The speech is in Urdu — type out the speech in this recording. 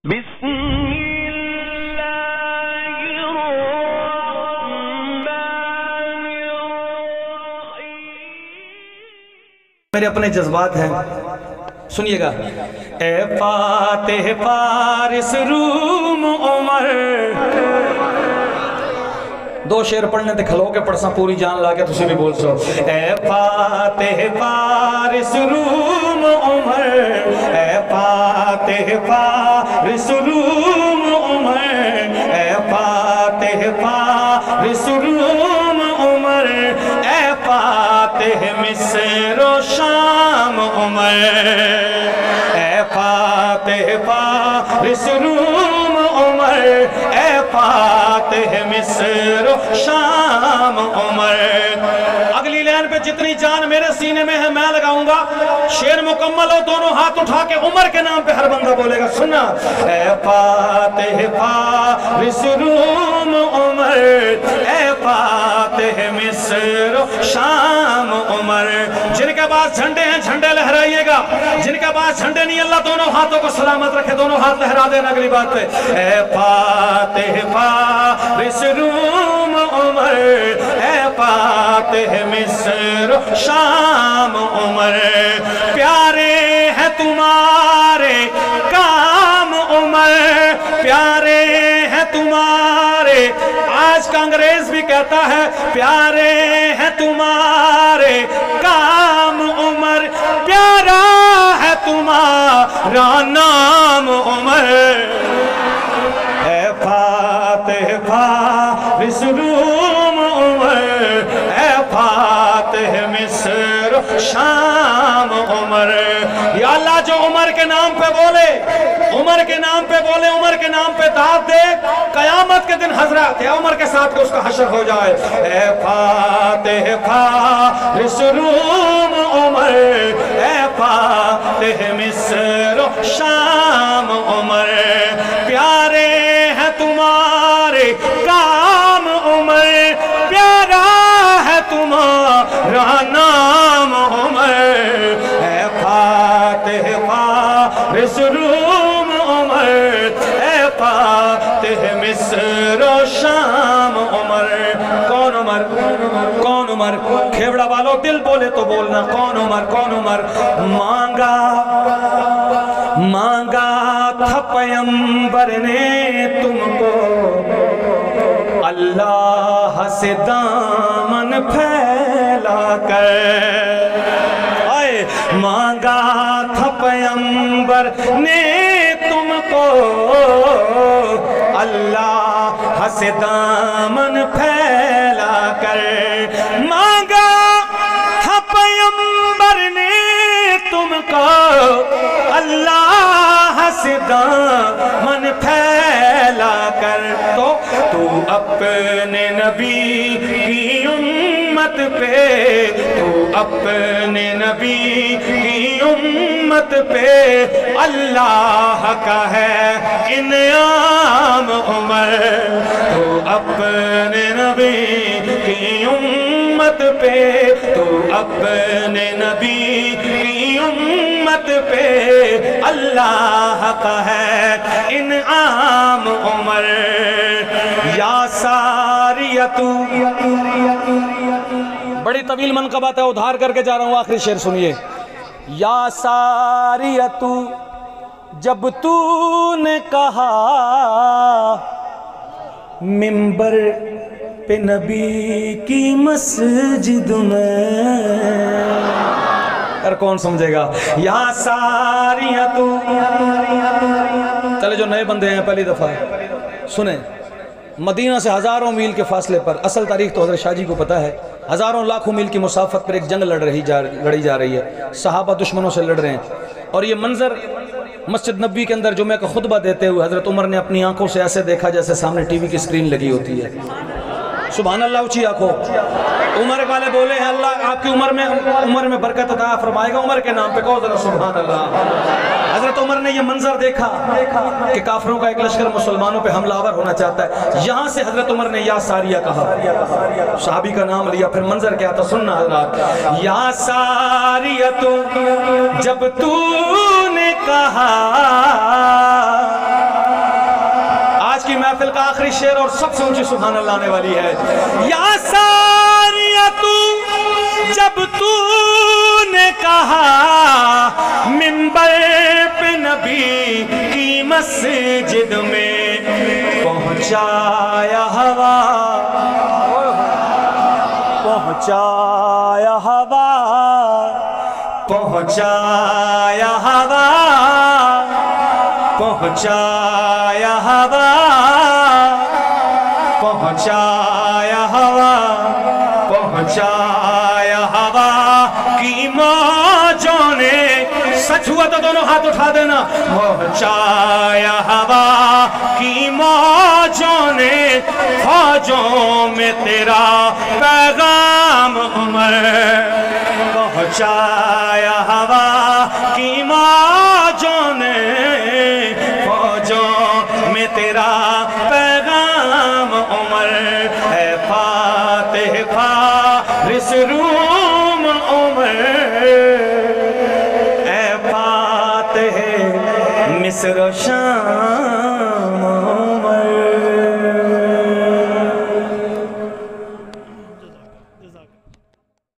بسم اللہ الرحمن الرحیم۔ میرے اپنے جذبات ہیں، سنیے گا۔ اے فاتح فارس روم عمر، دو شعر پڑھنے تھے، کھلو کے پڑھساں پوری جان لا کے تسی بھی بول سو۔ اے فاتح فارس روم عمر، اے فاتح فارس روم عمر، اے فاتح فارس روم عمر، اے فاتح مصر و شام عمر، اے فاتح فارس روم عمر، اے فاتح مصر و شام عمر۔ اگلی لائن پہ جتنی جان میرے سینے میں ہے میں لگاؤں گا، شعر مکمل ہو دونوں ہاتھ اٹھا کے عمر کے نام پہ ہر بندہ بولے گا، سننا۔ اے فاتح فارس روم عمر، اے فاتح مصر و شام عمر۔ جن کے پاس جھنڈے ہیں جھنڈے لہرائیے گا، جن کے پاس جھنڈے نہیں اللہ دونوں ہاتھوں کو سلامت رکھے، دونوں ہاتھ لہرا دینا اگلی بات پہ۔ اے فاتح فارس روم عمر، اے فاتح مصر و شام عمر، پیارے ہیں تمہارے کام عمر، پیارے ہیں تمہارے، آج کا انگریز بھی کہتا ہے پیارے ہیں تمہارے کام عمر، پیارا ہے تمہارا نام عمر۔ اے فاتح فارس روم عمر، اے فاتح مصر شام عمر۔ یا اللہ جو عمر کے نام پہ بولے، عمر کے نام پہ بولے، عمر کے نام پہ داد دے، قیامت کے دن حضرت عمر کے ساتھ اس کا حشر ہو جائے۔ اے فاتح فارس روم عمر، اے فاتح مصر شام عمر، پیارے ہیں تمہارے کام عمر، پیارا ہے تمہارا نام عمر۔ اے فاتح فارس روم عمر، اے فاتح مصر و شام عمر۔ کون عمر؟ کون عمر؟ کھیوڑا والوں دل بولے تو بولنا، کون عمر؟ کون عمر؟ مانگا تھا پیغمبر نے تم کو اللہ سے دامن پھیلا کر، آئے مانگا تھا پیغمبر نے تم کو اللہ سے دامن پھیلا کر، مانگا تھا پیغمبر نے تم کو اللہ سے دامن پھیلا کر، تو اپنے نبی کی امت پہ، تو اپنے نبی کی امت پہ اللہ کا ہے انعام عمر، تو اپنے نبی کی امت پہ، تو اپنے نبی کی امت پہ اللہ کا ہے انعام عمر۔ یا ساریتو، بڑی طویل منقبت ہے، ادھار کر کے جا رہا ہوں، آخری شعر سنیے۔ یا ساریتو، جب تو نے کہا منبر پہ نبی کی مسجد میں، اور کون سمجھے گا؟ یا ساریتو، چلے جو نئے بندے ہیں پہلی دفعہ سنیں، مدینہ سے ہزاروں میل کے فاصلے پر، اصل تاریخ تو حضرت شاہ جی کو پتہ ہے، ہزاروں لاکھوں میل کی مسافت پر ایک جنگ لڑی جا رہی ہے، صحابہ دشمنوں سے لڑ رہے ہیں، اور یہ منظر مسجد نبوی کے اندر جمعہ کا خطبہ دیتے ہوئے حضرت عمر نے اپنی آنکھوں سے ایسے دیکھا جیسے سامنے ٹی وی کی سکرین لگی ہوتی ہے۔ سبحان اللہ، اونچی آنکھوں۔ عمر والے بولے ہیں اللہ آپ کی عمر میں برکت عطا فرمائے گا، عمر کے نام پہ کہو ذرا سبحان اللہ۔ حضرت عمر نے یہ منظر دیکھا کہ کافروں کا ایک لشکر مسلمانوں پہ حملہ آور ہونا چاہتا ہے، یہاں سے حضرت عمر نے یا ساریہ کہا، صحابی کا نام لیا، پھر منظر کیا تھا سننا حضرات۔ یا ساریہ تو جب تو نے کہا محفل کا آخری شعر اور سب سے اونچی سبحان اللہ آنے والی ہے. یا ساریہ تو جب تو نے کہا منبر پہ نبی کی مسجد میں پہنچایا ہوا پہنچایا ہوا پہنچایا ہوا پہنچایا ہوا پہنچایا ہوا پہنچایا ہوا کی موجوں نے سچ ہوا تو دونوں ہاتھ اٹھا دینا. پہنچایا ہوا کی موجوں نے فوجوں میں تیرا پیغام عمر. پہنچایا ہوا کی موجوں نے فوجوں میں تیرا پیغام عمر. اے فاتح فارس روم عمر اے فاتح مصر و شام